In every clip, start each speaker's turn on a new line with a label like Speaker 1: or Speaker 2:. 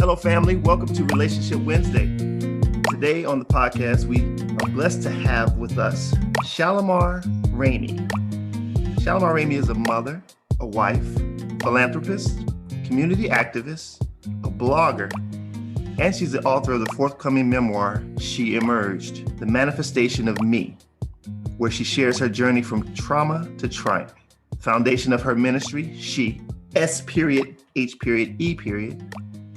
Speaker 1: Hello, family. Welcome to Relationship Wednesday. Today on the podcast, we are blessed to have with us Chalimar Ramey. Chalimar Ramey is a mother, a wife, philanthropist, community activist, a blogger, and she's the author of the forthcoming memoir, She Emerged, The Manifestation of Me, where she shares her journey from trauma to triumph. Foundation of her ministry, She, S.H.E.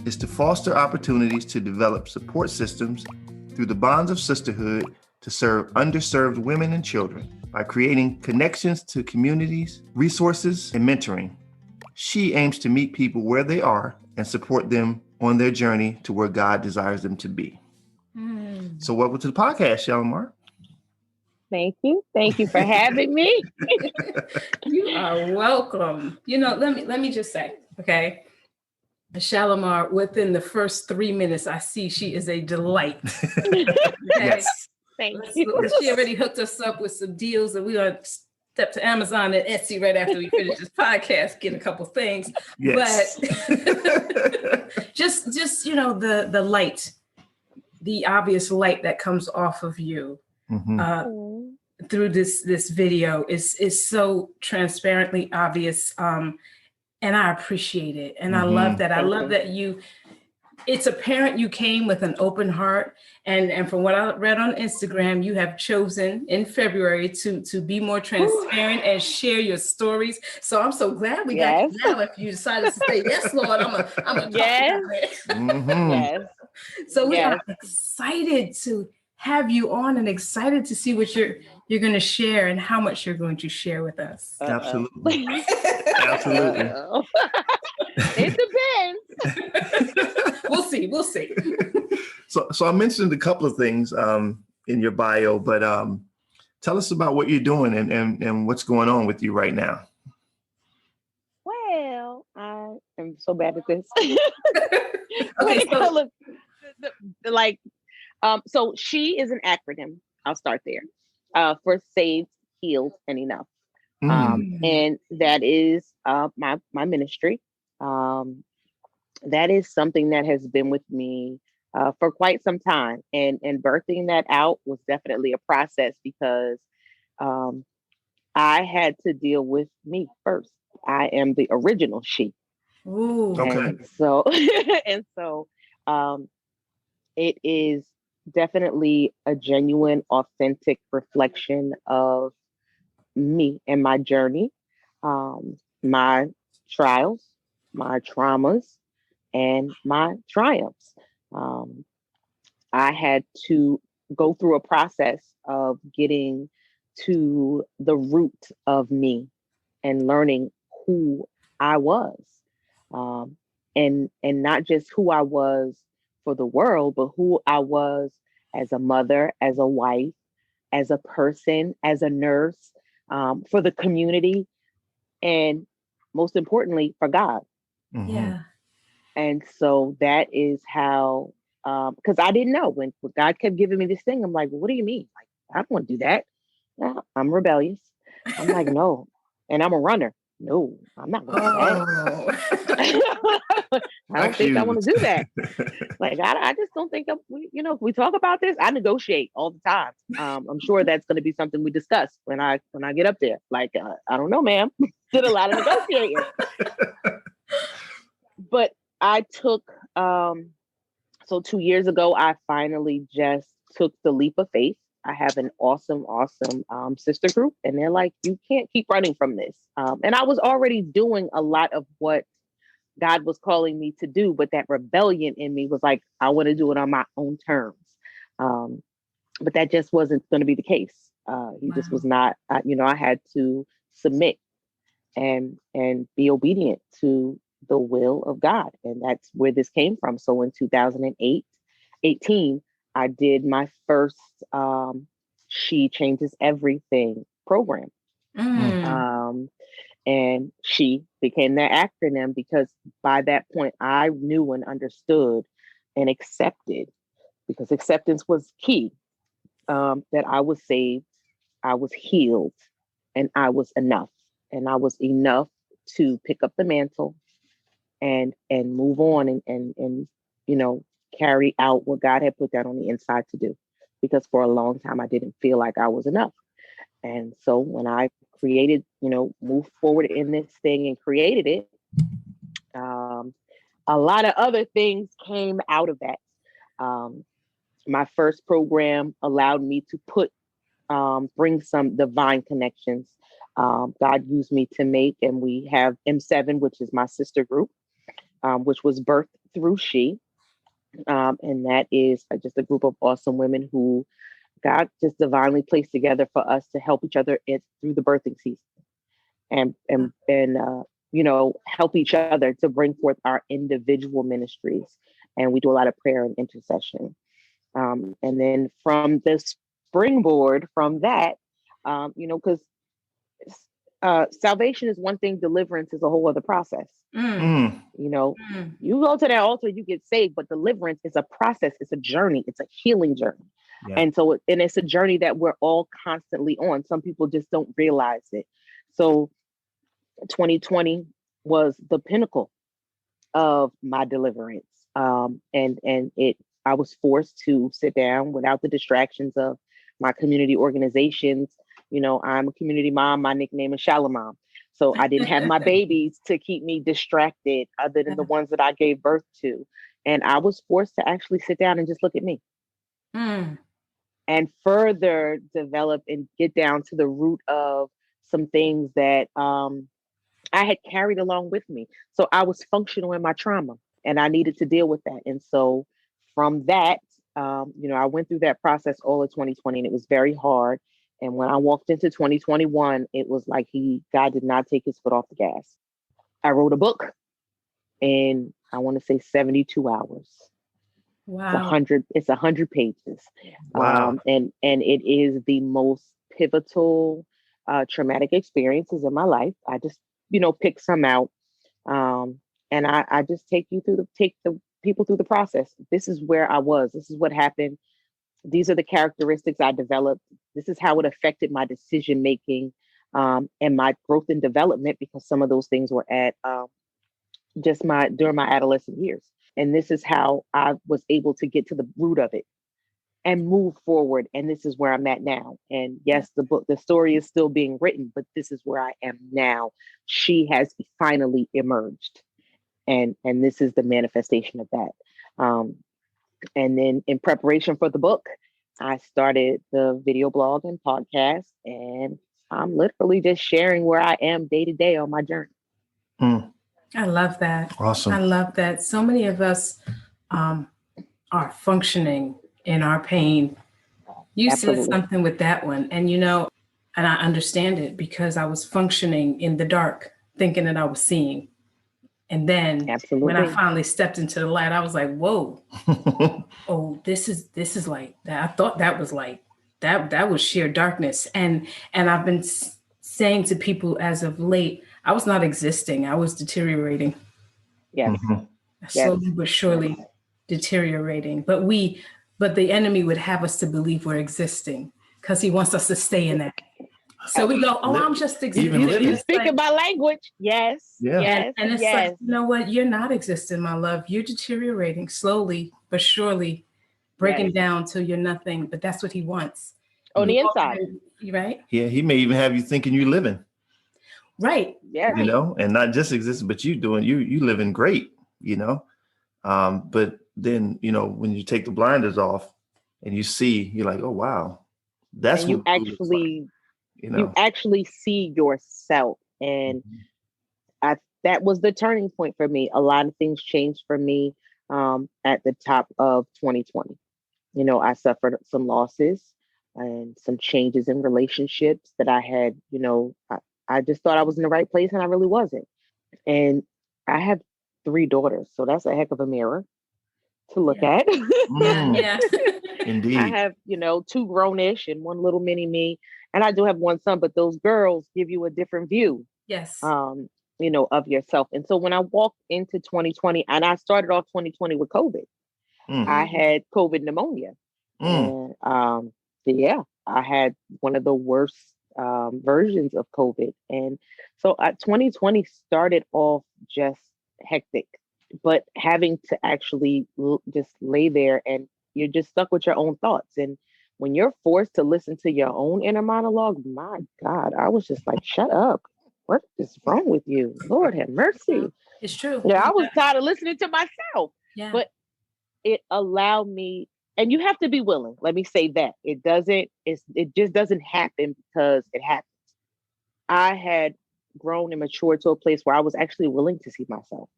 Speaker 1: is to foster opportunities to develop support systems through the bonds of sisterhood to serve underserved women and children by creating connections to communities, resources, and mentoring. She aims to meet people where they are and support them on their journey to where God desires them to be. So welcome to the podcast, Chalimar.
Speaker 2: Thank you. Thank you for having me.
Speaker 3: You are welcome. You know, let me just say, okay, Chalimar, within the first 3 minutes, I see she is a delight. Okay?
Speaker 1: Yes.
Speaker 2: Thank you.
Speaker 3: She already hooked us up with some deals, and we're going to step to Amazon and Etsy right after we finish this podcast, get a couple things.
Speaker 1: Yes.
Speaker 3: But just you know, the light, the obvious light that comes off of you through this video is so transparently obvious. And I appreciate it. And I love that. I love that it's apparent you came with an open heart. And from what I read on Instagram, you have chosen in February to be more transparent and share your stories. So I'm so glad we got you now. If you decided to say, yes, Lord, I'm a talk about it.
Speaker 2: Yes.
Speaker 3: So we are excited to have you on and excited to see what you're going to share and how much you're going to share with us.
Speaker 1: Absolutely. Absolutely.
Speaker 2: It depends.
Speaker 3: We'll see.
Speaker 1: So I mentioned a couple of things in your bio, but tell us about what you're doing and what's going on with you right now.
Speaker 2: Well, I am so bad at this.
Speaker 3: Okay, so
Speaker 2: so She is an acronym. I'll start there. For Saved, Healed, and Enough. And that is my ministry. That is something that has been with me for quite some time. And birthing that out was definitely a process because I had to deal with me first. I am the original she.
Speaker 3: Ooh.
Speaker 1: Okay.
Speaker 2: And so it is definitely a genuine, authentic reflection of me and my journey, my trials, my traumas, and my triumphs. I had to go through a process of getting to the root of me and learning who I was, and not just who I was for the world, but who I was as a mother, as a wife, as a person, as a nurse, for the community, and most importantly, for God.
Speaker 3: Yeah.
Speaker 2: And so that is how, because I didn't know when God kept giving me this thing. I'm like, what do you mean? Like, I don't want to do that. No, I'm rebellious. I'm like, no. And I'm a runner. No, I'm not going to do that. I don't think I want to do that. Like, I just don't think, if we talk about this, I negotiate all the time. I'm sure that's going to be something we discuss when I get up there. Like, I don't know, ma'am. Did a lot of negotiating. But I took, so 2 years ago, I finally just took the leap of faith. I have an awesome sister group, and they're like, you can't keep running from this. And I was already doing a lot of what God was calling me to do, but that rebellion in me was like, I want to do it on my own terms. But that just wasn't going to be the case. He just was not, I had to submit and be obedient to the will of God. And that's where this came from. So in 2018, I did my first She Changes Everything program. And She became that acronym because by that point, I knew and understood and accepted, because acceptance was key, that I was saved, I was healed, and I was enough. And I was enough to pick up the mantle and move on and you know, carry out what God had put that on the inside to do. Because for a long time, I didn't feel like I was enough. And so when I created, moved forward in this thing and created it, a lot of other things came out of that. My first program allowed me to bring some divine connections. God used me to make, and we have M7, which is my sister group, which was birthed through She. And that is just a group of awesome women who God just divinely placed together for us to help each other through the birthing season, and help each other to bring forth our individual ministries. And we do a lot of prayer and intercession. And then from the springboard from that, because salvation is one thing, deliverance is a whole other process. You go to that altar, you get saved, but deliverance is a process. It's a journey. It's a healing journey. Yeah. And so, it's a journey that we're all constantly on. Some people just don't realize it. So 2020 was the pinnacle of my deliverance. I was forced to sit down without the distractions of my community organizations. I'm a community mom. My nickname is Chalimar. So I didn't have my babies to keep me distracted other than the ones that I gave birth to. And I was forced to actually sit down and just look at me. And further develop and get down to the root of some things that I had carried along with me. So I was functional in my trauma, and I needed to deal with that. And so from that, I went through that process all of 2020, and it was very hard. And when I walked into 2021, it was like God did not take his foot off the gas. I wrote a book in, I want to say 72 hours.
Speaker 3: Wow.
Speaker 2: It's 100 pages.
Speaker 1: Wow.
Speaker 2: And it is the most pivotal, traumatic experiences in my life. I just, pick some out. And I just take the people through the process. This is where I was. This is what happened. These are the characteristics I developed. This is how it affected my decision making, and my growth and development, because some of those things were at during my adolescent years. And this is how I was able to get to the root of it and move forward. And this is where I'm at now. And yes, the story is still being written, but this is where I am now. She has finally emerged. And this is the manifestation of that. And then in preparation for the book, I started the video blog and podcast, and I'm literally just sharing where I am day to day on my journey.
Speaker 3: I love that.
Speaker 1: Awesome.
Speaker 3: I love that. So many of us are functioning in our pain. You Absolutely. Said something with that one, and and I understand it, because I was functioning in the dark, thinking that I was seeing. And then Absolutely. When I finally stepped into the light, I was like, whoa, oh, this is like that. I thought that was like, that was sheer darkness. And I've been saying to people as of late, I was not existing. I was deteriorating.
Speaker 2: Yes.
Speaker 1: Mm-hmm.
Speaker 3: Slowly but surely deteriorating. But the enemy would have us to believe we're existing, because he wants us to stay in that. So we go, I'm just existing.
Speaker 2: You speaking my language. Yes.
Speaker 1: Yeah.
Speaker 2: Yes.
Speaker 3: And it's like, you know what? You're not existing, my love. You're deteriorating slowly but surely, breaking down till you're nothing. But that's what he wants.
Speaker 2: On the inside.
Speaker 3: Right?
Speaker 1: Yeah. He may even have you thinking you're living.
Speaker 3: Right.
Speaker 2: Yeah.
Speaker 1: And not just existing, but you living great, But then, when you take the blinders off and you see, you're like, oh, wow. That's
Speaker 2: and
Speaker 1: what
Speaker 2: you actually see yourself. And that was the turning point for me. A lot of things changed for me at the top of 2020. I suffered some losses and some changes in relationships that I had. I just thought I was in the right place, and I really wasn't. And I have 3 daughters, so that's a heck of a mirror to look at.
Speaker 3: Yeah.
Speaker 1: Indeed.
Speaker 2: I have, 2 grown-ish and 1 little mini me. And I do have 1 son, but those girls give you a different view.
Speaker 3: Yes.
Speaker 2: Of yourself. And so when I walked into 2020, and I started off 2020 with COVID, I had COVID pneumonia. And I had one of the worst versions of COVID. And so 2020 started off just hectic. but having to actually just lay there and you're just stuck with your own thoughts. And when you're forced to listen to your own inner monologue, my God, I was just like, shut up. What is wrong with you? Lord have mercy.
Speaker 3: It's true.
Speaker 2: Yeah, I was tired of listening to myself.
Speaker 3: Yeah.
Speaker 2: But it allowed me, and you have to be willing. Let me say that. It just doesn't happen because it happens. I had grown and matured to a place where I was actually willing to see myself.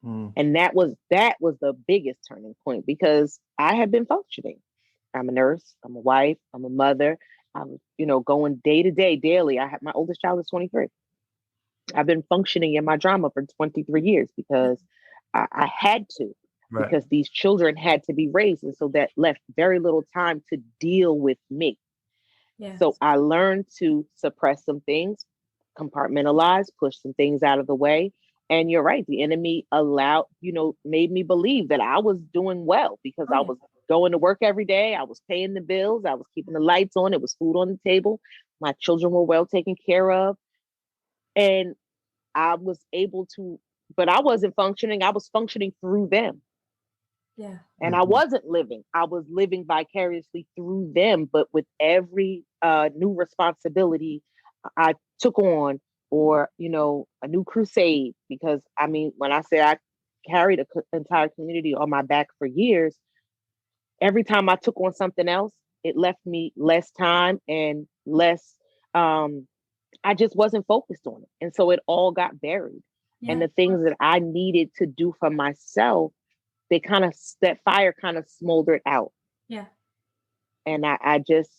Speaker 2: And that was the biggest turning point, because I had been functioning. I'm a nurse, I'm a wife, I'm a mother. I'm, going day to day, daily. My oldest child is 23. I've been functioning in my drama for 23 years because I had to, because these children had to be raised. And so that left very little time to deal with me. Yes. So I learned to suppress some things, compartmentalize, push some things out of the way. And you're right. The enemy made me believe that I was doing well because I was going to work every day. I was paying the bills. I was keeping the lights on. It was food on the table. My children were well taken care of. And I was able to, but I wasn't functioning. I was functioning through them.
Speaker 3: Yeah.
Speaker 2: And I wasn't living. I was living vicariously through them. But with every new responsibility I took on, or, a new crusade, because when I say I carried an entire community on my back for years, every time I took on something else, it left me less time and less, I just wasn't focused on it. And so it all got buried. Yeah. And the things that I needed to do for myself, that fire kind of smoldered out.
Speaker 3: Yeah.
Speaker 2: And I just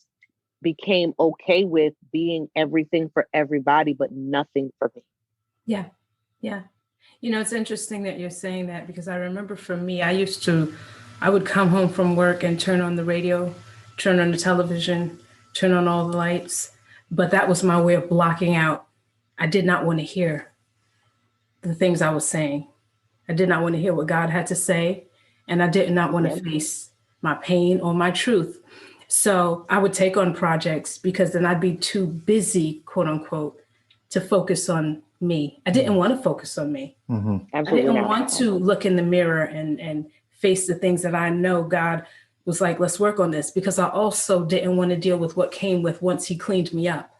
Speaker 2: became okay with being everything for everybody, but nothing for me.
Speaker 3: Yeah. Yeah. It's interesting that you're saying that, because I remember for me, I would come home from work and turn on the radio, turn on the television, turn on all the lights. But that was my way of blocking out. I did not want to hear the things I was saying. I did not want to hear what God had to say. And I did not want to face my pain or my truth. So I would take on projects because then I'd be too busy, quote unquote, to focus on me. I didn't want to focus on me.
Speaker 2: Mm-hmm.
Speaker 3: I didn't want to look in the mirror and face the things that I know God was like, let's work on this, because I also didn't want to deal with what came with once he cleaned me up.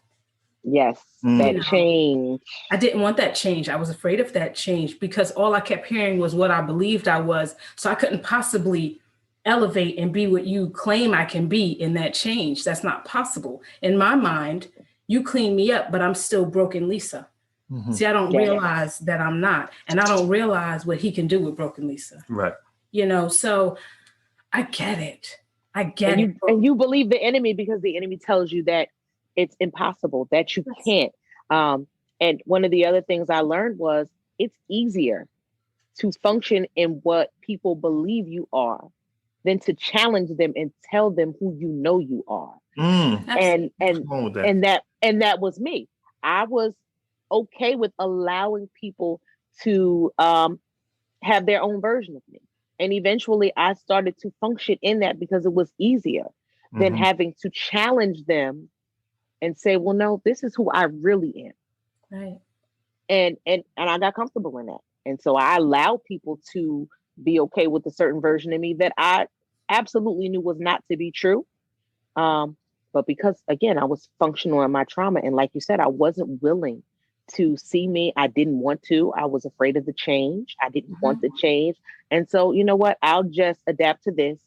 Speaker 2: Yes, that change.
Speaker 3: I didn't want that change. I was afraid of that change because all I kept hearing was what I believed I was. So I couldn't possibly elevate and be what you claim I can be in that change. That's not possible. In my mind, you clean me up, but I'm still broken Lisa. Mm-hmm. See, I don't realize that I'm not. And I don't realize what he can do with broken Lisa.
Speaker 1: Right.
Speaker 3: So I get it.
Speaker 2: And you believe the enemy because the enemy tells you that it's impossible, that you can't. And one of the other things I learned was it's easier to function in what people believe you are than to challenge them and tell them who you are. And that was me. I was okay with allowing people to have their own version of me. And eventually I started to function in that because it was easier than having to challenge them and say, well, no, this is who I really am.
Speaker 3: Right.
Speaker 2: And I got comfortable in that. And so I allowed people to be okay with a certain version of me that I absolutely knew was not to be true. But because, again, I was functional in my trauma. And like you said, I wasn't willing to see me. I didn't want to. I was afraid of the change. I didn't want the change. And so, you know what? I'll just adapt to this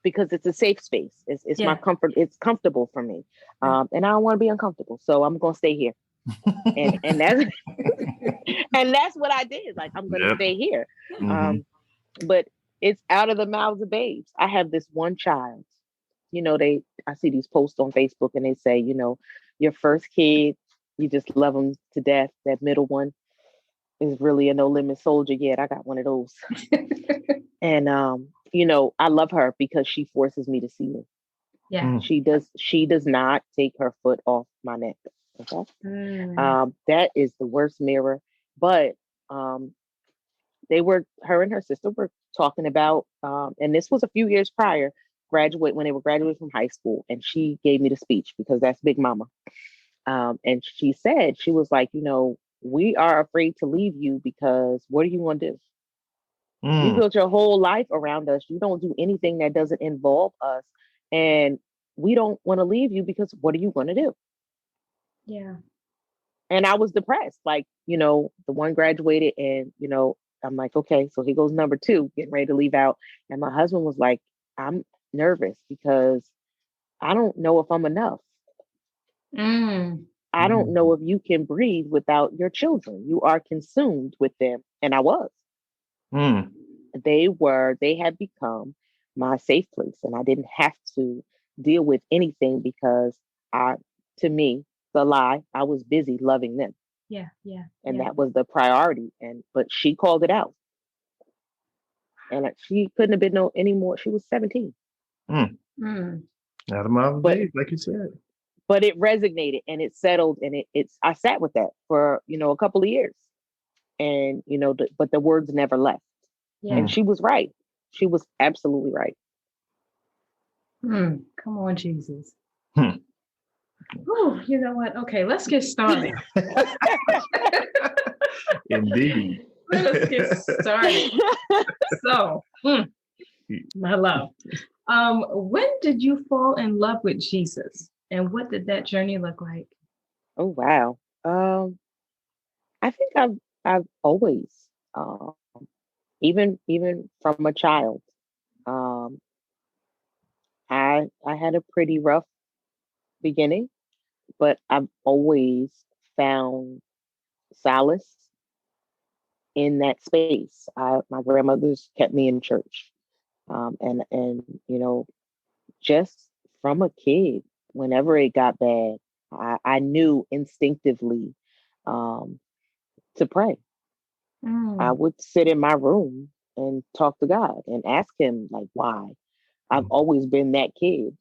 Speaker 2: because it's a safe space. It's my comfort. It's comfortable for me. And I don't want to be uncomfortable. So I'm going to stay here. and that's and that's what I did. Like, I'm going to stay here. But it's out of the mouths of babes. I have this one child. I see these posts on Facebook and they say, your first kid, you just love them to death. That middle one is really a no limit soldier. Yeah, I got one of those. And, I love her because she forces me to see me.
Speaker 3: Yeah.
Speaker 2: She does not take her foot off my neck. Okay. That is the worst mirror. But her and her sister were talking about, and this was a few years prior, when they were graduating from high school. And she gave me the speech because that's Big Mama. And she was like, we are afraid to leave you because what are you going to do? You built your whole life around us. You don't do anything that doesn't involve us. And we don't want to leave you because what are you going to do?
Speaker 3: Yeah.
Speaker 2: And I was depressed. Like, the one graduated and, I'm like, okay, so here goes number 2, getting ready to leave out. And my husband was like, I'm nervous because I don't know if I'm enough. I don't know if you can breathe without your children. You are consumed with them. And I was. They had become my safe place. And I didn't have to deal with anything because to me, the lie, I was busy loving them.
Speaker 3: Yeah. Yeah.
Speaker 2: And that was the priority. But she called it out. And she couldn't have been anymore. She was 17.
Speaker 1: Out of my days, like you said.
Speaker 2: But it resonated and it settled, and I sat with that for a couple of years, and but the words never left. Yeah. And she was right. She was absolutely right.
Speaker 3: Come on, Jesus. Oh, you know what? Okay, let's get started.
Speaker 1: Indeed.
Speaker 3: Let's get started. So, my love, when did you fall in love with Jesus, and what did that journey look like?
Speaker 2: Oh wow. I think I've always, even from a child, I had a pretty rough beginning, but I've always found solace in that space. My grandmother's kept me in church, and just from a kid, whenever it got bad, I knew instinctively to pray. I would sit in my room and talk to God and ask him, like, why. I've always been that kid,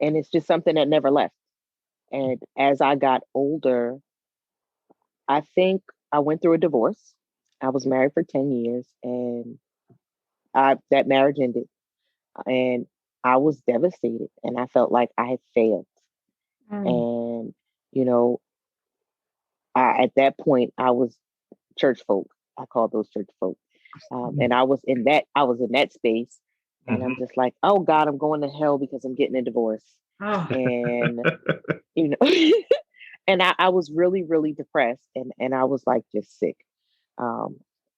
Speaker 2: and it's just something that never left. And as I got older, I think I went through a divorce. I was married for 10 years, and that marriage ended, and I was devastated, and I felt like I had failed. And at that point, I was church folk. I call those church folk, and I was in that space, and I'm just like, oh God, I'm going to hell because I'm getting a divorce, and and I was really, really depressed, and I was like just sick,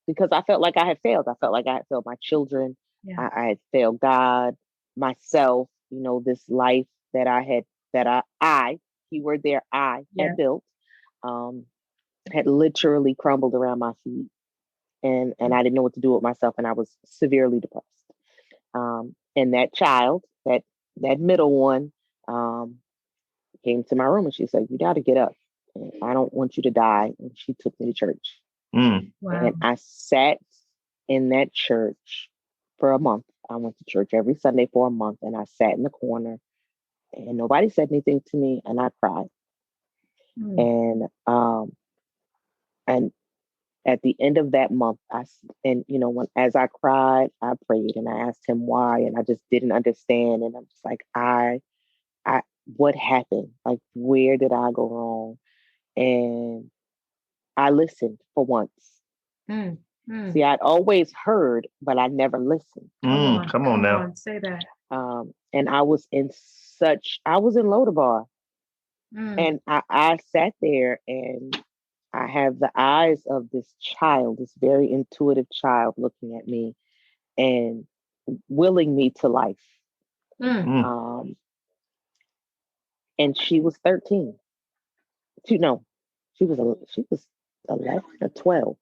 Speaker 2: because I felt like I had failed. I felt like I had failed my children. Yeah. I had failed God, myself. This life that I keyword there, I had built, had literally crumbled around my feet, and I didn't know what to do with myself, and I was severely depressed. And that child, that middle one, came to my room and she said, "You got to get up. I don't want you to die." And she took me to church. Wow. And I sat in that church for a month. I went to church every Sunday for a month, and I sat in the corner, and nobody said anything to me, and I cried. And at the end of that month, as I cried, I prayed and I asked him why, and I just didn't understand. And I'm just like, what happened? Like, where did I go wrong? And I listened for once. See, I'd always heard, but I never listened.
Speaker 1: Come on now.
Speaker 3: Say that.
Speaker 2: And I was in Lodabar. And I sat there, and I have the eyes of this child, this very intuitive child looking at me and willing me to life. And she was 13. She was 11 or 12.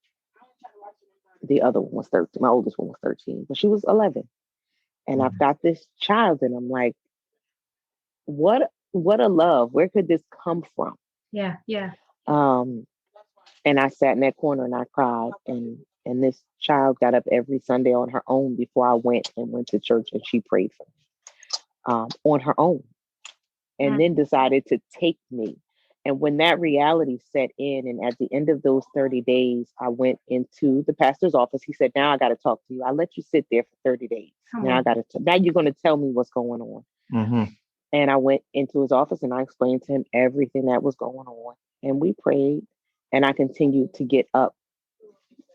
Speaker 2: The other one was 13. My oldest one was 13, but she was 11. And I've got this child, and I'm like, what a love. Where could this come from?
Speaker 3: Yeah.
Speaker 2: And I sat in that corner and I cried. And this child got up every Sunday on her own before I went to church, and she prayed for me on her own, and then decided to take me. And when that reality set in, and at the end of those 30 days, I went into the pastor's office. He said, "Now I got to talk to you. I let you sit there for 30 days. Now you're going to tell me what's going on." And I went into his office and I explained to him everything that was going on. And we prayed, and I continued to get up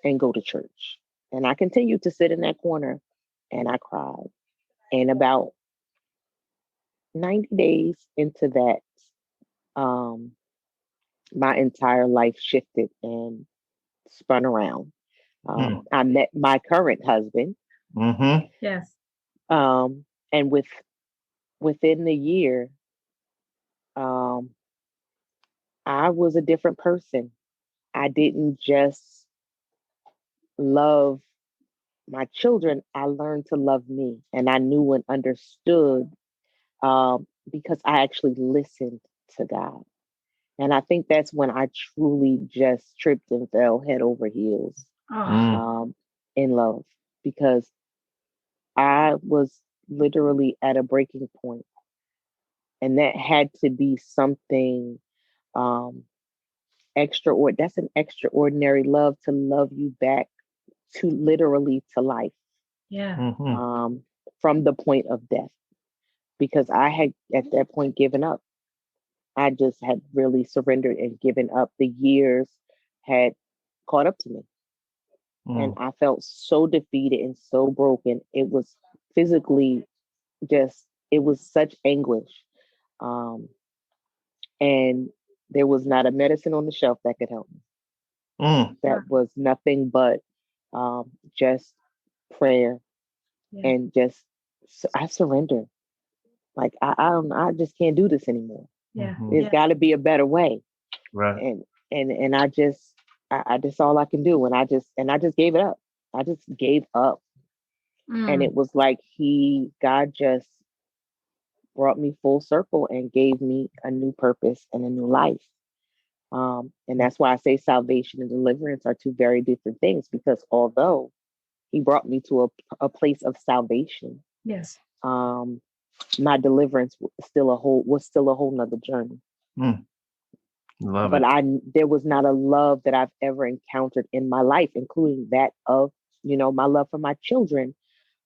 Speaker 2: and go to church. And I continued to sit in that corner and I cried. And about 90 days into that, um, my entire life shifted and spun around. I met my current husband.
Speaker 1: Mm-hmm.
Speaker 3: Yes.
Speaker 2: And within the year, um, I was a different person. I didn't just love my children, I learned to love me. And I knew and understood because I actually listened to God. And I think that's when I truly just tripped and fell head over heels in love, because I was literally at a breaking point. And that had to be something um, that's an extraordinary love, to love you back to literally to life.
Speaker 3: Yeah.
Speaker 2: From the point of death, because I had at that point given up. I just had really surrendered and given up. The years had caught up to me. And I felt so defeated and so broken. It was physically it was such anguish. Um, and there was not a medicine on the shelf that could help me. That was nothing but just prayer and just, I surrender. Like, I just can't do this anymore.
Speaker 3: Yeah.
Speaker 2: There's got to be a better way.
Speaker 1: Right.
Speaker 2: And I just all I can do. And I just gave it up. I just gave up. And it was like God just brought me full circle and gave me a new purpose and a new life. And that's why I say salvation and deliverance are two very different things, because although he brought me to a place of salvation,
Speaker 3: yes,
Speaker 2: my deliverance was still a whole nother journey.
Speaker 1: Love
Speaker 2: but
Speaker 1: it.
Speaker 2: There was not a love that I've ever encountered in my life, including that of, my love for my children,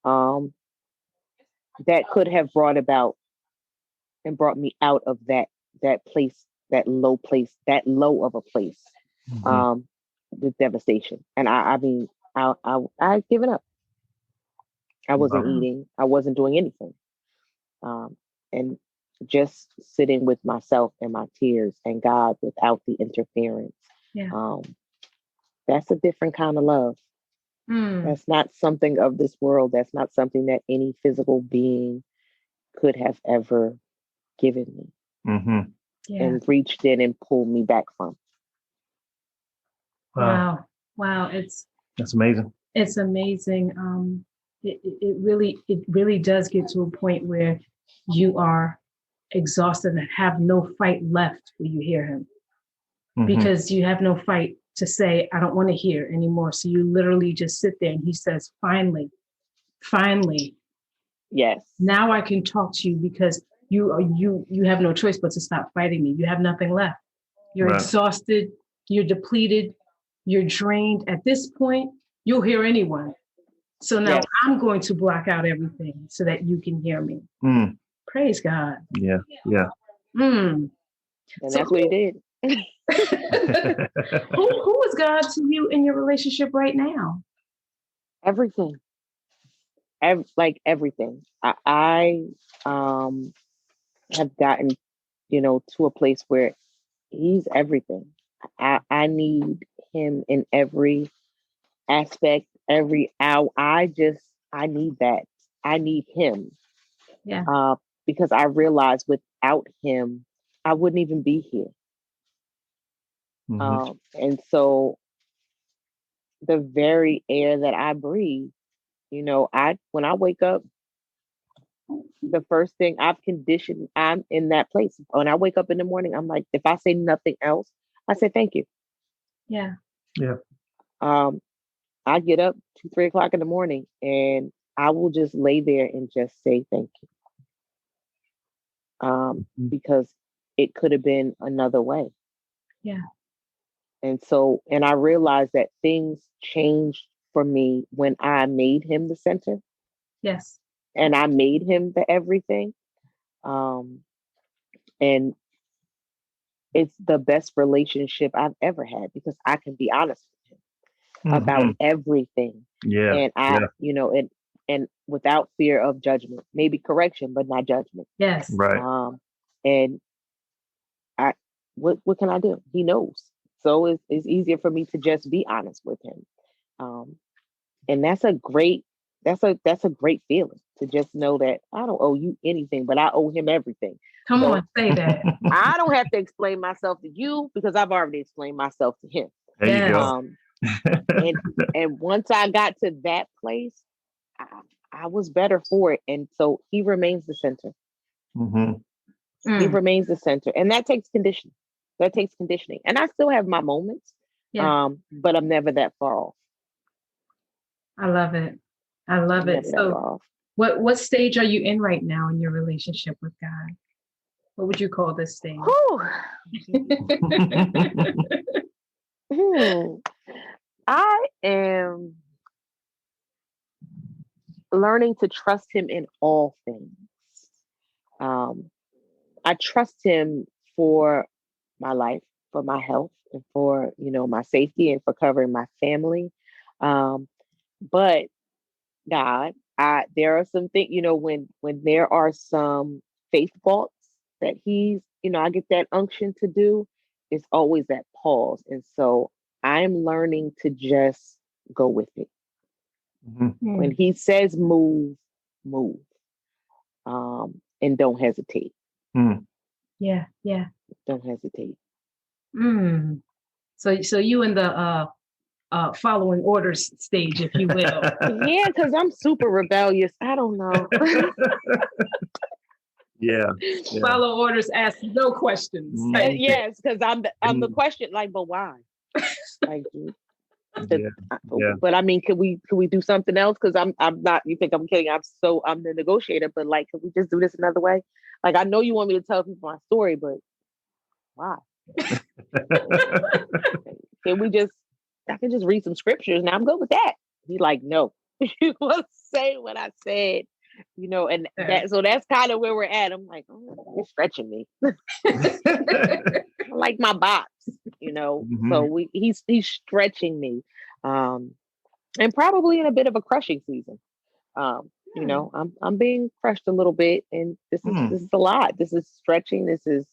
Speaker 2: that could have brought about and brought me out of that place, that low of a place, with devastation. And I mean, I've given up. I wasn't eating. I wasn't doing anything. And just sitting with myself and my tears and God without the interference.
Speaker 3: yeah.
Speaker 2: That's a different kind of love. That's not something of this world. That's not something that any physical being could have ever given me and reached in and pulled me back from.
Speaker 3: Wow.
Speaker 1: That's amazing.
Speaker 3: It's amazing. It really does get to a point where you are exhausted and have no fight left when you hear him, because you have no fight to say, I don't want to hear anymore. So you literally just sit there and he says, finally,
Speaker 2: yes,
Speaker 3: now I can talk to you, because you have no choice but to stop fighting me. You have nothing left. You're exhausted, you're depleted, you're drained. At this point, you'll hear anyone. So now I'm going to block out everything so that you can hear me. Praise God.
Speaker 1: Yeah.
Speaker 2: And that's what he did.
Speaker 3: Who is God to you in your relationship right now?
Speaker 2: Everything. Everything. I have gotten, to a place where he's everything. I need him in every aspect, every hour. I need that. I need him.
Speaker 3: Yeah.
Speaker 2: Because I realize without him, I wouldn't even be here. And so the very air that I breathe, when I wake up, the first thing I'm in that place. When I wake up in the morning, I'm like, if I say nothing else, I say thank you.
Speaker 3: Yeah.
Speaker 2: I get up 2-3 o'clock in the morning and I will just lay there and just say thank you. Because it could have been another way.
Speaker 3: Yeah.
Speaker 2: And I realized that things changed for me when I made him the center.
Speaker 3: Yes.
Speaker 2: And I made him the everything. And it's the best relationship I've ever had, because I can be honest with him. about everything.
Speaker 1: Yeah.
Speaker 2: And and without fear of judgment, maybe correction, but not judgment.
Speaker 3: Yes.
Speaker 1: Right.
Speaker 2: And I, what can I do? He knows. So it's easier for me to just be honest with him. And that's a great feeling to just know that I don't owe you anything, but I owe him everything.
Speaker 3: Come on, say that.
Speaker 2: I don't have to explain myself to you because I've already explained myself to him.
Speaker 1: There you go.
Speaker 2: And once I got to that place, I was better for it. And so he remains the center. He remains the center. And that takes conditioning. And I still have my moments, but I'm never that far off.
Speaker 3: I love it. So what stage are you in right now in your relationship with God? What would you call this stage?
Speaker 2: I am learning to trust him in all things. I trust him for my life, for my health, and for, my safety, and for covering my family. But God, there are some things, when there are some faith faults that I get that unction to do, it's always that pause. And so I'm learning to just go with it. When he says move, move. And don't hesitate.
Speaker 3: Yeah.
Speaker 2: Don't hesitate.
Speaker 3: So you in the following orders stage, if you will.
Speaker 2: Yeah, because I'm super rebellious. I don't know.
Speaker 1: Yeah.
Speaker 3: Follow orders, ask no questions.
Speaker 2: Yes, because I'm the question, like, but why? Like, but I mean, can we do something else? Because I'm not. You think I'm kidding? I'm the negotiator, but like, can we just do this another way? Like, I know you want me to tell people my story, but why? Can we just? I can just read some scriptures, and I'm good with that. He's like, no, you must say what I said, and so that's kind of where we're at. I'm like, oh, you're stretching me. I like my box, So he's stretching me, and probably in a bit of a crushing season. I'm being crushed a little bit, and this is a lot. This is stretching. This is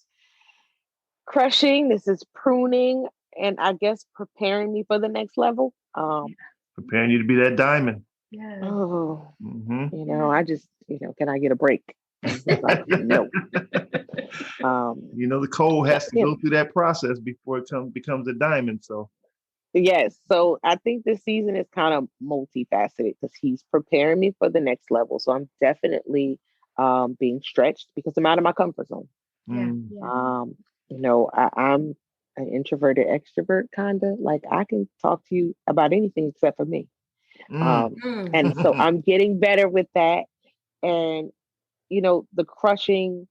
Speaker 2: crushing. This is pruning. And I guess preparing me for the next level.
Speaker 1: Preparing you to be that diamond.
Speaker 3: Yeah.
Speaker 2: Oh, I just, can I get a break? Like, no.
Speaker 1: The coal has to go through that process before it becomes a diamond. So.
Speaker 2: Yes. So I think this season is kind of multifaceted because he's preparing me for the next level. So I'm definitely being stretched because I'm out of my comfort zone. I'm an introverted extrovert, kind of like I can talk to you about anything except for me. And so I'm getting better with that. And, the crushing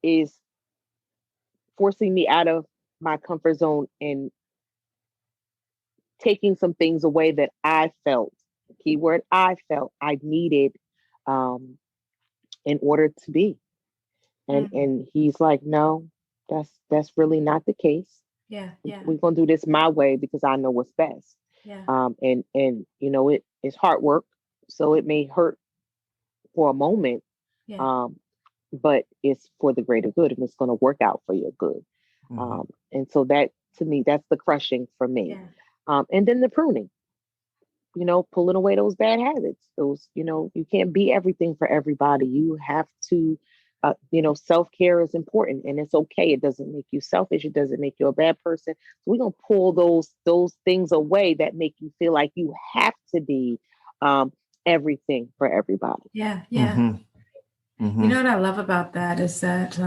Speaker 2: is forcing me out of my comfort zone and taking some things away that I felt, keyword, I felt I needed in order to be. And he's like, no, that's really not the case.
Speaker 3: Yeah.
Speaker 2: We're gonna do this my way because I know what's best.
Speaker 3: Yeah.
Speaker 2: And it's hard work, so it may hurt for a moment.
Speaker 3: Yeah.
Speaker 2: But it's for the greater good, and it's gonna work out for your good. And so that, to me, that's the crushing for me.
Speaker 3: Yeah.
Speaker 2: And then the pruning, pulling away those bad habits. Those, you can't be everything for everybody. You have to. Self-care is important, and it's okay. It doesn't make you selfish. It doesn't make you a bad person. So we're going to pull those things away that make you feel like you have to be everything for everybody.
Speaker 3: Yeah. You know what I love about that is that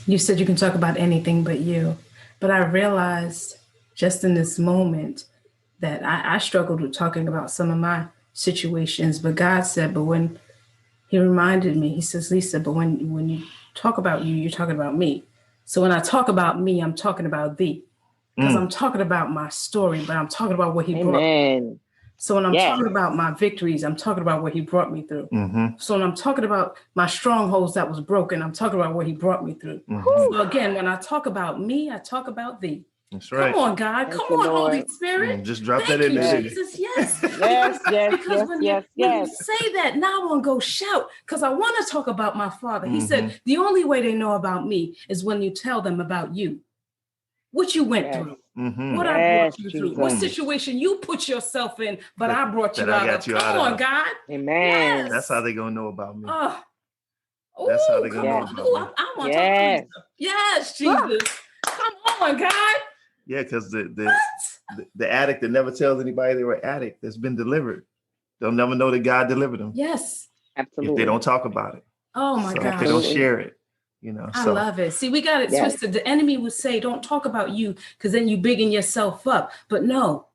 Speaker 3: you said you can talk about anything but you. But I realized just in this moment that I struggled with talking about some of my situations, but God said, but when he reminded me, he says, Lisa, but when you talk about you, you're talking about me. So when I talk about me, I'm talking about thee. Because I'm talking about my story, but I'm talking about what he brought me. So when I'm talking about my victories, I'm talking about what he brought me through. So when I'm talking about my strongholds that was broken, I'm talking about what he brought me through. So again, when I talk about me, I talk about thee.
Speaker 1: That's right.
Speaker 3: Come on, God.
Speaker 2: Thank
Speaker 3: Come
Speaker 2: you,
Speaker 3: on, Holy
Speaker 2: Lord.
Speaker 3: Spirit.
Speaker 1: Just drop
Speaker 3: Thank
Speaker 1: that in
Speaker 3: you,
Speaker 1: there.
Speaker 3: Jesus. Yes.
Speaker 2: Yes, yes,
Speaker 3: Because when you say that, now I want to go shout because I want to talk about my Father. He said, the only way they know about me is when you tell them about you, what you went through, what I brought you through, what situation you put yourself in, but I brought you out of. Come on, God.
Speaker 2: Amen.
Speaker 3: Yes.
Speaker 1: That's how they gonna know about me.
Speaker 3: Oh,
Speaker 1: that's how they gonna know about me.
Speaker 3: I want to talk to you. Yes, Jesus. Come on, God.
Speaker 1: Yeah, because the addict that never tells anybody they were an addict that's been delivered, they'll never know that God delivered them.
Speaker 3: Yes,
Speaker 2: absolutely.
Speaker 1: If they don't talk about it.
Speaker 3: Oh my God.
Speaker 1: If they don't share it, you know.
Speaker 3: I love it. See, we got it twisted. The enemy would say, "Don't talk about you, because then you bigging yourself up." But no,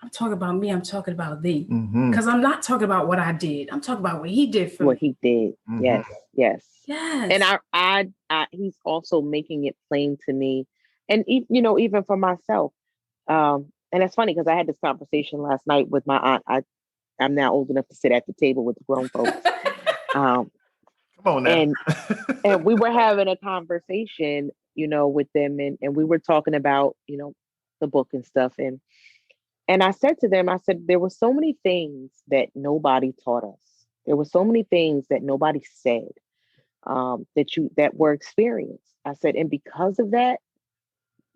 Speaker 3: I'm talking about me. I'm talking about thee, because I'm not talking about what I did. I'm talking about what He did for me.
Speaker 2: What He did. Yes, yes,
Speaker 3: yes.
Speaker 2: And I He's also making it plain to me, and even for myself. And it's funny because I had this conversation last night with my aunt. I'm now old enough to sit at the table with the grown folks.
Speaker 1: Come on now.
Speaker 2: and we were having a conversation, with them, and we were talking about, the book and stuff. And I said to them, I said, there were so many things that nobody taught us. There were so many things that nobody said, that were experienced. I said, and because of that,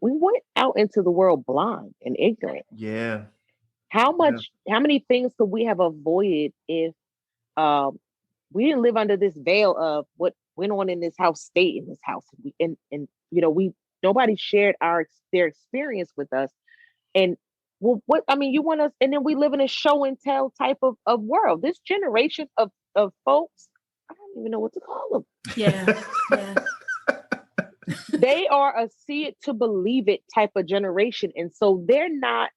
Speaker 2: we went out into the world blind and ignorant.
Speaker 1: Yeah.
Speaker 2: How many things could we have avoided if we didn't live under this veil of what went on in this house, stayed in this house, and nobody shared their experience with us. And you want us, and then we live in a show and tell type of world. This generation of folks, I don't even know what to call them.
Speaker 3: Yeah.
Speaker 2: They are a see it to believe it type of generation. And so they're not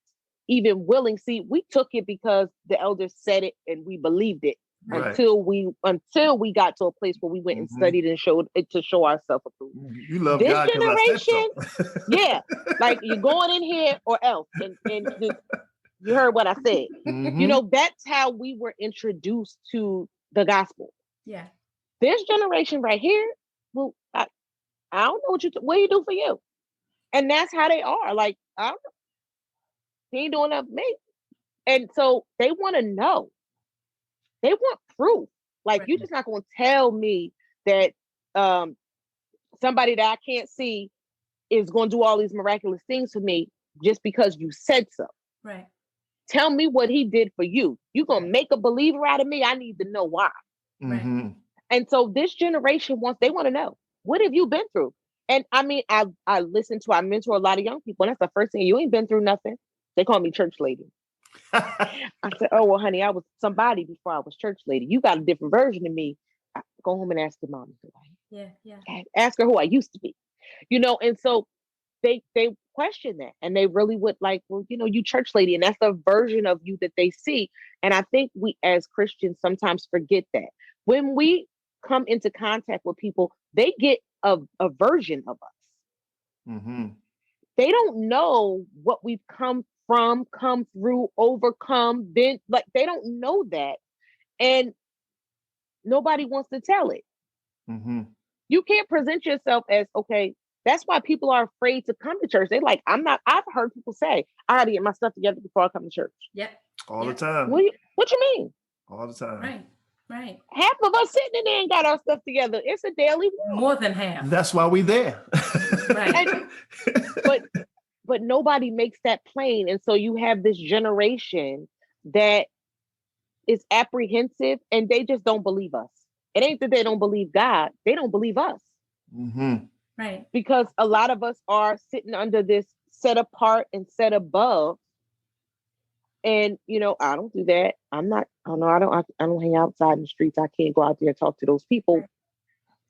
Speaker 2: even willing. See, we took it because the elders said it and we believed it until we got to a place where we went and studied and showed it to show ourselves approved.
Speaker 1: You love
Speaker 2: this
Speaker 1: God
Speaker 2: generation, yeah, like you're going in here or else. And you heard what I said. That's how we were introduced to the gospel.
Speaker 3: Yeah.
Speaker 2: This generation right here, well, I don't know what do you do for you? And that's how they are. Like, I don't know. He ain't doing enough for me. And so they want to know. They want proof. Like, you're just not going to tell me that somebody that I can't see is going to do all these miraculous things for me just because you said so.
Speaker 3: Right.
Speaker 2: Tell me what He did for you. You're going to make a believer out of me. I need to know why.
Speaker 3: Right.
Speaker 2: And so this generation they want to know, what have you been through? And I mean, I mentor a lot of young people, and that's the first thing. You ain't been through nothing. They call me church lady. I said, oh, well, honey, I was somebody before I was church lady. You got a different version of me. Go home and ask your mom.
Speaker 3: Yeah.
Speaker 2: Ask her who I used to be, and so they question that, and they really would like, well, you church lady, and that's the version of you that they see. And I think we as Christians sometimes forget that when we come into contact with people, they get a version of us. They don't know what we've come through, overcome, been like, they don't know that. And nobody wants to tell it. You can't present yourself as, okay, that's why people are afraid to come to church. They're like, I've heard people say, I got to get my stuff together before I come to church.
Speaker 3: Yep.
Speaker 1: All the time.
Speaker 2: What you mean?
Speaker 1: All the time.
Speaker 2: Right. Half of us sitting in there and got our stuff together. It's a daily walk.
Speaker 3: More than half.
Speaker 1: That's why we there.
Speaker 3: Right.
Speaker 2: But nobody makes that plain. And so you have this generation that is apprehensive, and they just don't believe us. It ain't that they don't believe God. They don't believe us.
Speaker 3: Right.
Speaker 2: Because a lot of us are sitting under this set apart and set above. And, I don't do that. I don't hang outside in the streets. I can't go out there and talk to those people.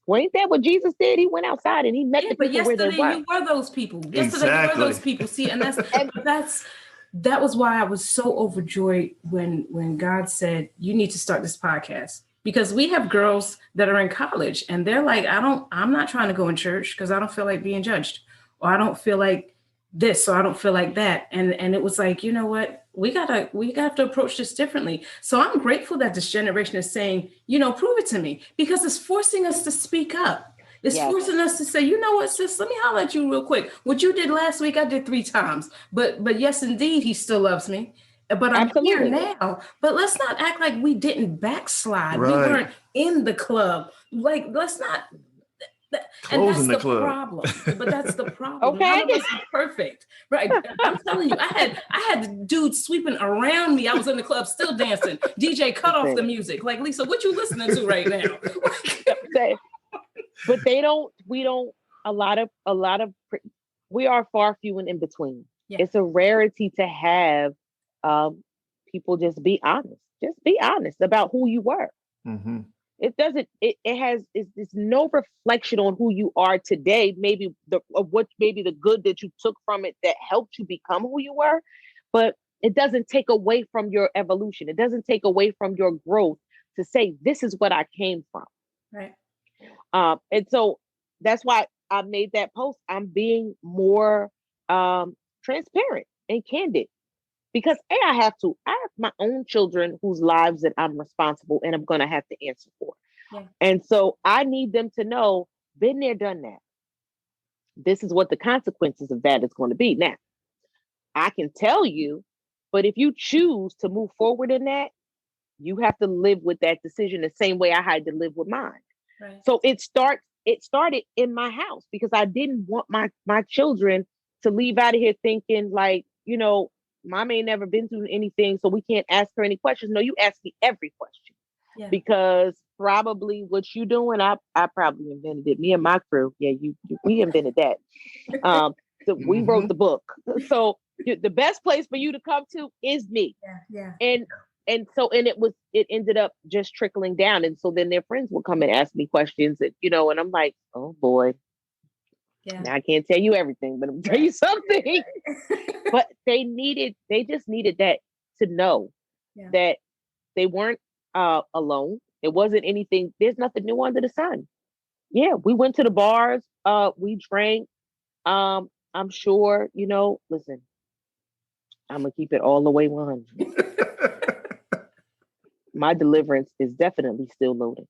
Speaker 2: Well, ain't that what Jesus did? He went outside and he met the people where they were.
Speaker 3: Yesterday you were those people. Yesterday you were those people. See, and that was why I was so overjoyed when God said, you need to start this podcast. Because we have girls that are in college and they're like, I'm not trying to go in church because I don't feel like being judged, or I don't feel like this, or I don't feel like that. And it was like, you know what? We have to approach this differently. So I'm grateful that this generation is saying, prove it to me, because it's forcing us to speak up. It's forcing us to say, you know what, sis, let me holler at you real quick. What you did last week, I did 3 times. But yes, indeed, he still loves me. But I'm here now. But let's not act like we didn't backslide. Right. We weren't in the club. Like, let's not. And that's the problem. But that's the problem.
Speaker 2: Okay.
Speaker 3: None of us are perfect. Right. I'm telling you, I had dudes sweeping around me. I was in the club still dancing. DJ cut off the music. Like, Lisa, what you listening to right now?
Speaker 2: But we are far few and in between. Yeah. It's a rarity to have people just be honest. Just be honest about who you were. Mm-hmm. It's no reflection on who you are today. Maybe the good that you took from it that helped you become who you were, but it doesn't take away from your evolution. It doesn't take away from your growth to say, this is what I came from.
Speaker 3: Right.
Speaker 2: And so that's why I made that post. I'm being more transparent and candid because I have my own children whose lives that I'm responsible and I'm going to have to answer for. Yeah. And so I need them to know, been there, done that. This is what the consequences of that is going to be. Now, I can tell you, but if you choose to move forward in that, you have to live with that decision the same way I had to live with mine. Right. So it started in my house because I didn't want my children to leave out of here thinking like, mom ain't never been through anything, so we can't ask her any questions. No, you ask me every question. Yeah. Because probably what you doing, I probably invented it. Me and my crew, we invented that. So we wrote the book. So the best place for you to come to is me.
Speaker 3: Yeah.
Speaker 2: And it ended up just trickling down. And so then their friends would come and ask me questions that, and I'm like, oh boy. Yeah. Now I can't tell you everything, but I'm tell you something. But they just needed that to know that they weren't alone. It wasn't anything. There's nothing new under the sun. Yeah, we went to the bars. We drank. I'm sure, listen, I'm gonna keep it all the way 100. My deliverance is definitely still loading.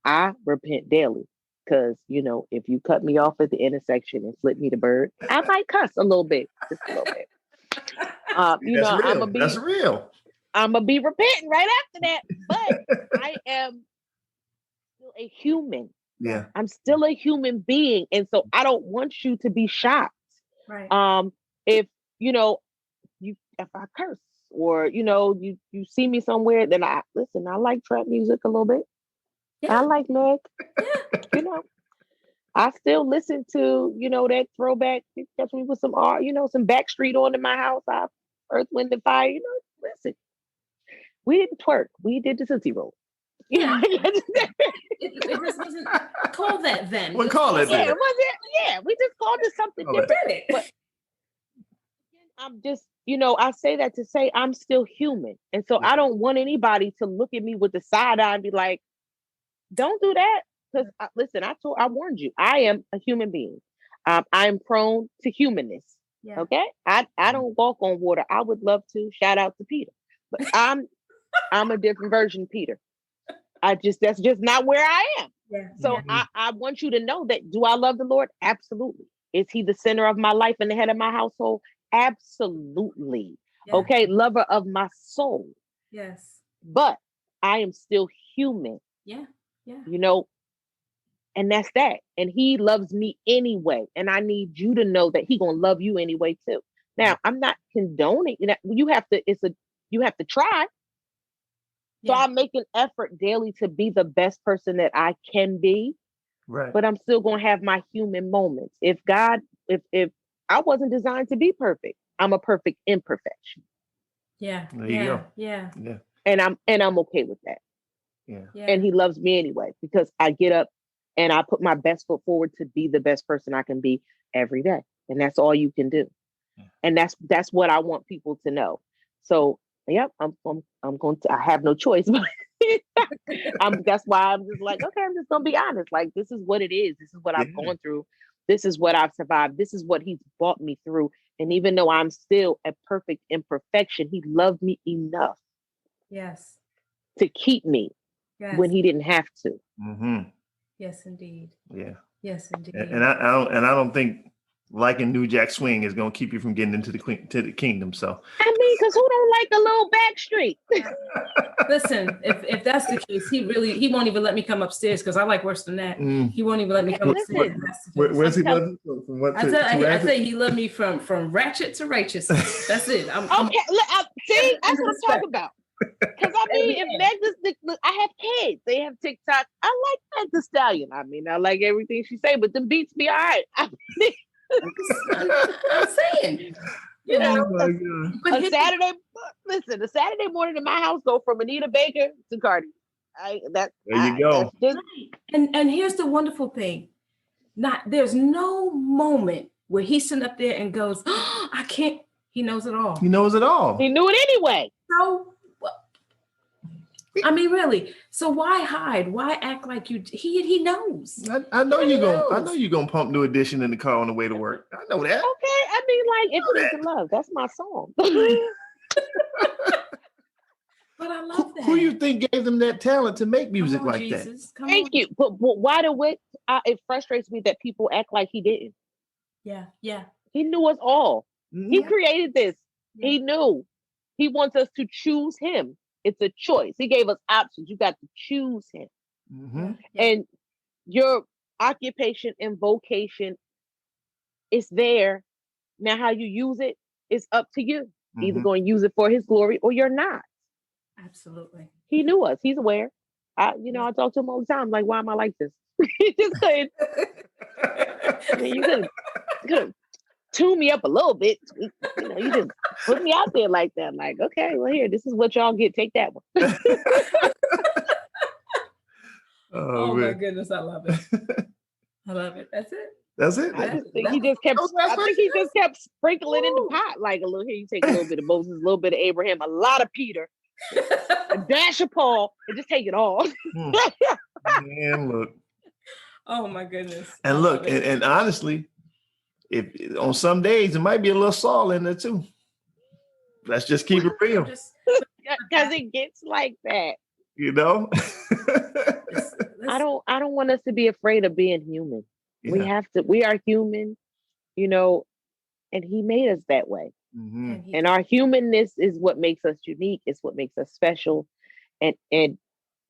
Speaker 2: I repent daily. Because, if you cut me off at the intersection and flip me the bird, I might cuss a little bit, just a little bit.
Speaker 1: That's real.
Speaker 2: I'm going to be repenting right after that. But I am still a human.
Speaker 1: Yeah.
Speaker 2: I'm still a human being. And so I don't want you to be shocked.
Speaker 3: Right.
Speaker 2: If I curse or, you see me somewhere, then I like trap music a little bit. Yeah. I like Meg. Yeah. I still listen to, that throwback. Catch me with some art, some Backstreet on in my house. Earth, Wind, and Fire. Listen. We didn't twerk. We did the Tootsie Roll.
Speaker 3: It just wasn't called that then.
Speaker 1: We'll call it.
Speaker 2: Yeah, it wasn't. Yeah, we just called it something different. But I'm just, I say that to say I'm still human. And so I don't want anybody to look at me with the side eye and be like, don't do that. Because listen, I warned you, I am a human being. I am prone to humanness. Yeah. Okay. I don't walk on water. I would love to. Shout out to Peter. But I'm a different version of Peter. That's just not where I am. Yeah. So I want you to know that, do I love the Lord? Absolutely. Is he the center of my life and the head of my household? Absolutely. Yeah. Okay. Lover of my soul.
Speaker 3: Yes.
Speaker 2: But I am still human.
Speaker 3: Yeah. Yeah.
Speaker 2: And that's that. And he loves me anyway. And I need you to know that he gonna love you anyway too. Now, I'm not condoning that. You have to try. So I make an effort daily to be the best person that I can be.
Speaker 1: Right.
Speaker 2: But I'm still gonna have my human moments. If I wasn't designed to be perfect, I'm a perfect imperfection.
Speaker 3: Yeah.
Speaker 1: There you go.
Speaker 3: Yeah.
Speaker 2: And I'm okay with that.
Speaker 1: Yeah.
Speaker 2: And he loves me anyway, because I get up and I put my best foot forward to be the best person I can be every day. And that's all you can do. Yeah. And that's what I want people to know. So, yep, I'm going to, I have no choice. That's why I'm just like, okay, I'm just going to be honest. Like, this is what it is. This is what I've gone through. This is what I've survived. This is what he's brought me through. And even though I'm still a perfect imperfection, he loved me enough.
Speaker 3: Yes.
Speaker 2: To keep me when he didn't have to.
Speaker 1: Mm-hmm.
Speaker 3: Yes, indeed.
Speaker 1: Yeah.
Speaker 3: Yes, indeed.
Speaker 1: And I don't think liking New Jack Swing is going to keep you from getting into the kingdom. So
Speaker 2: I mean, because who don't like a little backstreet?
Speaker 3: Listen, if that's the case, he won't even let me come upstairs because I like worse than that. He won't even let me come upstairs.
Speaker 1: Where's he loving? From what
Speaker 3: I say he loved me from ratchet to righteousness. That's it.
Speaker 2: Okay, see, that's what I'm talking about. Because I mean, if Meg I have kids, they have TikTok. I like Meg Thee Stallion. I mean, I like everything she say, but the beats be all right. I'm saying, you know, a Saturday morning in my house go from Anita Baker to Cardi.
Speaker 1: There you go.
Speaker 3: And here's the wonderful thing: there's no moment where he's sitting up there and goes, oh, I can't. He knows it all.
Speaker 1: He knows it all.
Speaker 2: He knew it anyway.
Speaker 3: So, I mean, really. So why hide? Why act like you? He knows.
Speaker 1: I know you're gonna. I know you're gonna pump New Edition in the car on the way to work. I know that.
Speaker 2: Okay, I mean, like if it isn't love, that's my song.
Speaker 3: But I love that.
Speaker 1: Who you think gave them that talent to make music like Jesus.
Speaker 3: that?
Speaker 2: Thank you. But why it frustrates me that people act like he didn't.
Speaker 3: Yeah.
Speaker 2: He knew us all.
Speaker 1: Mm-hmm.
Speaker 2: He created this. Yeah. He knew. He wants us to choose him. It's a choice. He gave us options. You got to choose him.
Speaker 1: Mm-hmm.
Speaker 2: And your occupation and vocation is there. Now, how you use it is up to you. Mm-hmm. Either going to use it for his glory or you're not.
Speaker 3: Absolutely.
Speaker 2: He knew us. He's aware. I talk to him all the time. Like, why am I like this? He just couldn't. I mean, you could tune me up a little bit. You just put me out there like that. Like, okay, well, here, this is what y'all get. Take that one.
Speaker 3: Oh my goodness, I love it. I love it. That's it.
Speaker 1: That's it.
Speaker 2: I think he just kept sprinkling in the pot, like a little. Here, you take a little bit of Moses, a little bit of Abraham, a lot of Peter, a dash of Paul, and just take it all.
Speaker 1: Man, look.
Speaker 3: Oh my goodness.
Speaker 1: And look, and honestly, if on some days it might be a little Saul in there too. Let's just keep it real.
Speaker 2: Because it gets like that.
Speaker 1: You know?
Speaker 2: I don't want us to be afraid of being human. Yeah. We are human, and he made us that way. Mm-hmm. And our humanness is what makes us unique. It's what makes us special. And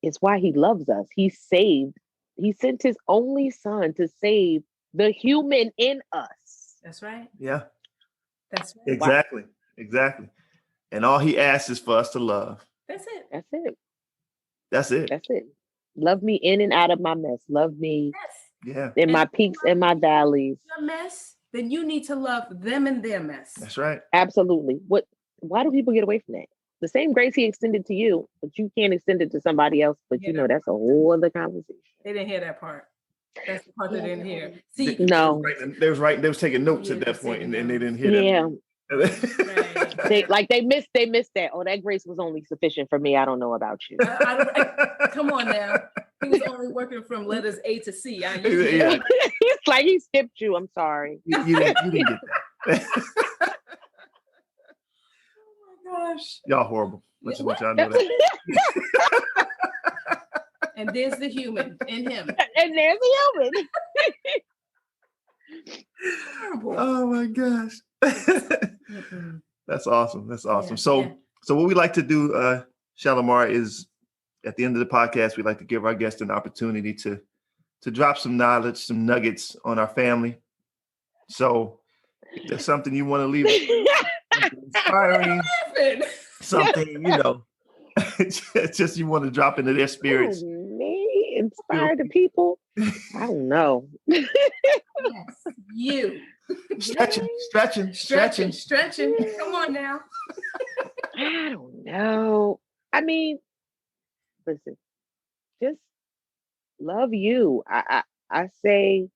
Speaker 2: it's why he loves us. He sent his only son to save the human in us.
Speaker 3: That's right.
Speaker 1: Yeah.
Speaker 3: That's right.
Speaker 1: Exactly. Wow. Exactly. And all he asks is for us to love.
Speaker 3: That's it.
Speaker 2: That's it.
Speaker 1: That's it.
Speaker 2: That's it. Love me in and out of my mess. Love me in my peaks and my valleys.
Speaker 3: Your mess, then you need to love them in their mess.
Speaker 1: That's right.
Speaker 2: Absolutely. Why do people get away from that? The same grace he extended to you, but you can't extend it to somebody else. But that's a whole other conversation.
Speaker 3: They didn't hear that part. That's the part they didn't hear. See,
Speaker 2: no,
Speaker 1: they was taking notes at that point, and they didn't hear that.
Speaker 2: Yeah. They missed that. Oh, that grace was only sufficient for me. I don't know about you.
Speaker 3: Come on now. He was only working from letters A to C.
Speaker 2: It's like he skipped you. I'm sorry.
Speaker 1: You didn't get that.
Speaker 3: Oh my gosh.
Speaker 1: Y'all horrible. Let's just let y'all know that.
Speaker 3: And there's the human in him.
Speaker 2: And there's the human.
Speaker 3: Horrible.
Speaker 1: Oh my gosh. That's awesome. That's awesome. So what we like to do, Chalimar, is at the end of the podcast, we like to give our guests an opportunity to drop some knowledge, some nuggets on our family. So if there's something you want to leave, inspiring, something, just you want to drop into their spirits.
Speaker 2: Me inspire the people? I don't know.
Speaker 3: Yes, you.
Speaker 1: Stretching.
Speaker 3: Come on now.
Speaker 2: I don't know. I mean, listen, just love you. I say,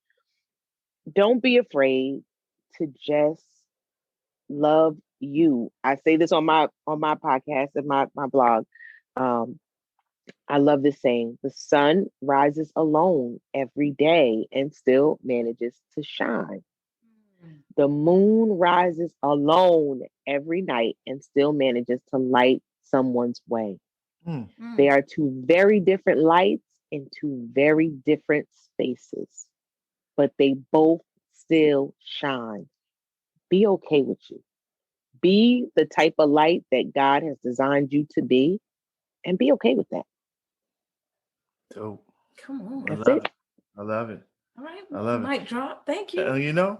Speaker 2: don't be afraid to just love you. I say this on my podcast and my blog. I love this saying: the sun rises alone every day and still manages to shine. The moon rises alone every night and still manages to light someone's way. They are two very different lights in two very different spaces. but they both still shine. Be okay with you. Be the type of light that God has designed you to be, and be okay with that.
Speaker 1: Dope.
Speaker 3: Come on.
Speaker 2: That's it.
Speaker 1: I love it.
Speaker 3: All right.
Speaker 1: I love it.
Speaker 3: Mic drop. Thank you.
Speaker 1: You know,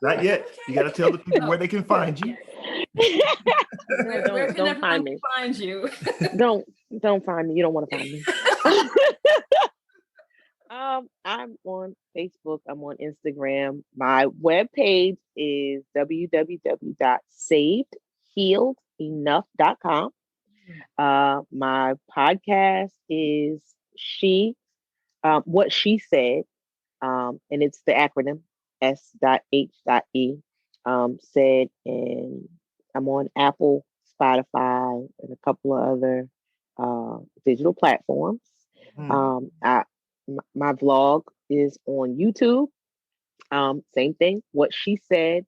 Speaker 1: not yet. You got to tell the people where they can find you.
Speaker 3: Where can everyone find you?
Speaker 2: Don't find me. You don't want to find me. I'm on Facebook. I'm on Instagram. My webpage is www.savedhealedenough.com. My podcast is What She Said, and it's the acronym S.H.E. Said, and I'm on Apple, Spotify, and a couple of other digital platforms. My vlog is on YouTube. Same thing. What She Said.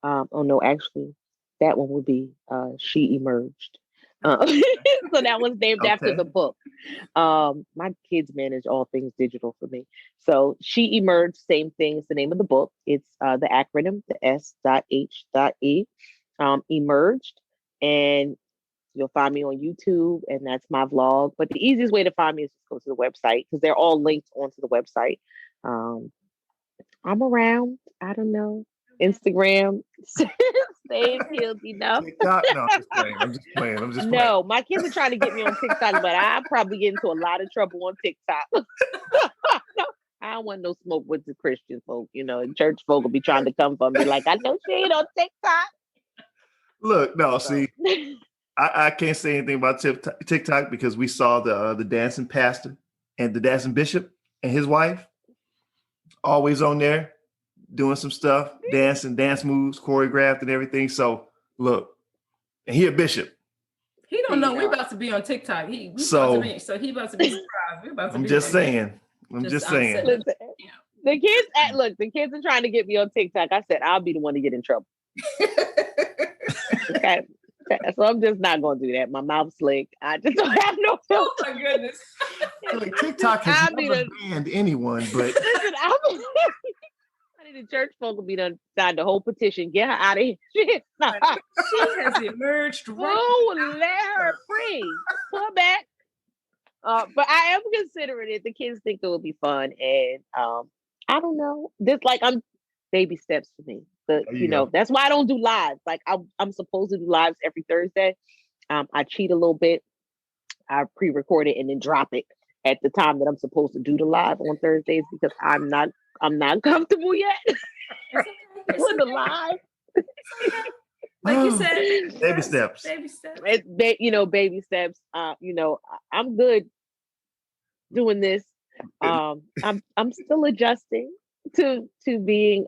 Speaker 2: Oh no, actually, that one would be She Emerged. So that one's named after the book. My kids manage all things digital for me. So She Emerged, same thing. It's the name of the book. It's the acronym, the S.H.E. Emerged. And you'll find me on YouTube, and that's my vlog. But the easiest way to find me is just go to the website, because they're all linked onto the website. I'm around. I don't know. Instagram. Saved Healed Enough.
Speaker 1: TikTok? No, I'm just playing.
Speaker 2: No, my kids are trying to get me on TikTok, but I probably get into a lot of trouble on TikTok. I don't want no smoke with the Christian folk. And church folk will be trying to come for me like, I know she ain't on TikTok.
Speaker 1: Look, no, see, I can't say anything about TikTok because we saw the dancing pastor and the dancing bishop and his wife always on there doing some stuff, dancing, dance moves, choreographed and everything. So look, and he a bishop.
Speaker 3: He don't know we're about to be on TikTok. He about to be surprised. We're about to
Speaker 1: I'm just saying. Listen,
Speaker 2: the kids are trying to get me on TikTok. I said I'll be the one to get in trouble. Okay. So I'm just not going to do that. My mouth's slick. I just don't have no filter.
Speaker 3: Oh my goodness.
Speaker 1: Like TikTok has never banned anyone, but
Speaker 2: listen, the church folk will be done signed the whole petition. Get her out of here.
Speaker 3: She has emerged.
Speaker 2: Let her free. Come back. But I am considering it. The kids think it will be fun, and I don't know. I'm baby steps for me. But that's why I don't do lives. Like I'm supposed to do lives every Thursday. I cheat a little bit. I pre-record it and then drop it at the time that I'm supposed to do the live on Thursdays, because I'm not comfortable yet with the live.
Speaker 3: Like you said,
Speaker 1: baby steps.
Speaker 3: Baby steps.
Speaker 2: Baby steps. I'm good doing this. I'm still adjusting to being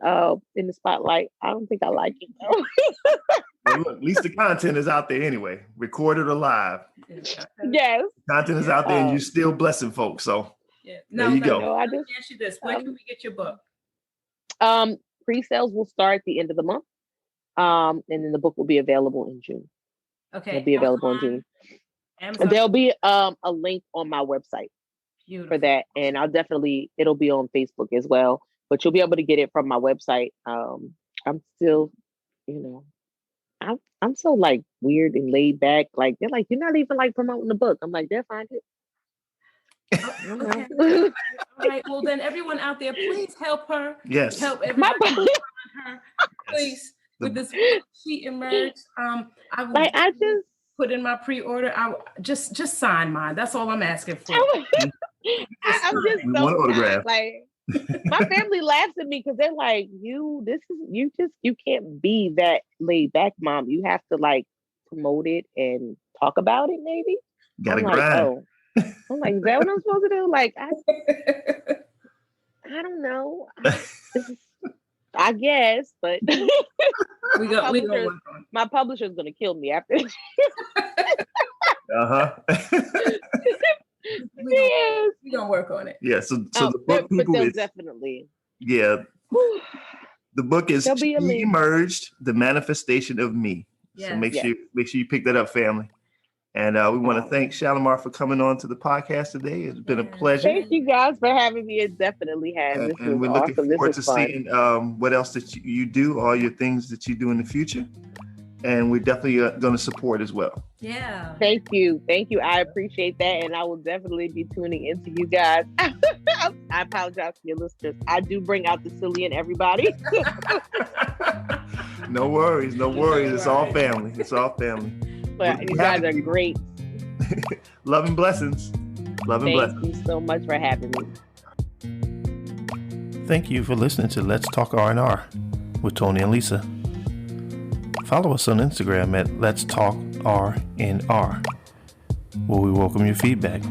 Speaker 2: in the spotlight. I don't think I like it though.
Speaker 1: Well, look, at least the content is out there anyway, recorded or live.
Speaker 2: Yes,
Speaker 1: content is out there, and you're still blessing folks. So there you go.
Speaker 3: No, I just ask you this: when can we get your book?
Speaker 2: Pre-sales will start at the end of the month, and then the book will be available in June.
Speaker 3: Okay,
Speaker 2: it'll be available in June. Amazon. There'll be a link on my website for that, and it'll be on Facebook as well. But you'll be able to get it from my website. I'm still, I'm so like weird and laid back. Like they're like, you're not even like promoting the book. I'm like, they'll find it.
Speaker 3: Okay. All right. Well, then everyone out there, please help her.
Speaker 1: Yes.
Speaker 3: Help everybody find her. Please. With this book, She Emerged. I will put in my pre-order. I just sign mine. That's all I'm asking for.
Speaker 2: I'm just so autograph. Like my family laughs at me because they're like, you can't be that laid back mom. You have to like promote it and talk about it maybe.
Speaker 1: Gotta grind.
Speaker 2: I'm like, is that what I'm supposed to do? Like, I don't know. I guess, but my publisher's gonna kill me after this.
Speaker 3: We're gonna work on it.
Speaker 1: Yeah, so the book people is
Speaker 2: definitely.
Speaker 1: Yeah. The book is She Emerged, The Manifestation of Me. Yes. So make sure you pick that up, family. And we want to thank Chalimar for coming on to the podcast today. It's been a pleasure.
Speaker 2: Thank you guys for having me. It definitely has.
Speaker 1: And,
Speaker 2: This
Speaker 1: and
Speaker 2: was
Speaker 1: we're
Speaker 2: awesome.
Speaker 1: looking forward
Speaker 2: This
Speaker 1: to
Speaker 2: was fun.
Speaker 1: seeing what else that you do, all your things that you do in the future. And we're definitely going to support as well.
Speaker 3: Yeah.
Speaker 2: Thank you. I appreciate that. And I will definitely be tuning into you guys. I apologize to your listeners. I do bring out the silly in everybody.
Speaker 1: No worries. It's all family.
Speaker 2: But you guys are great.
Speaker 1: Love and blessings.
Speaker 2: Thank you so much for having me.
Speaker 1: Thank you for listening to Let's Talk R&R with Tony and Lisa. Follow us on Instagram at Let's Talk R&R, where we welcome your feedback.